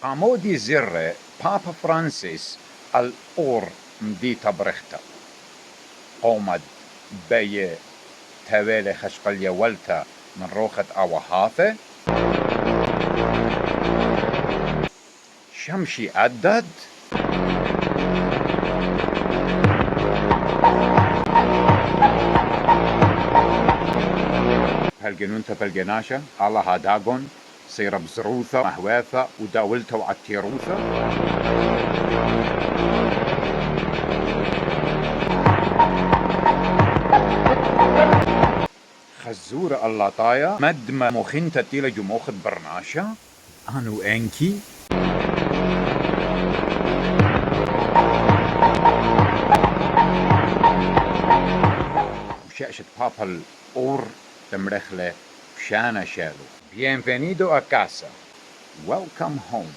Amodi zirre Papa Francis al-or mdita brechta. قومد بي توالي خشقلية ولتا من روخة أوهافة شمشي أدد هالجنون تبلجناشا الله هاداغون صير بزروثة مهواثة وداولته وعتيروثة خزورة الله طايا مد ما مخين تتيلة جموخت برناشا أنو أنكي وشاشة بابا الأور تمرخلة بشانا شالو Bienvenido a casa. Welcome home.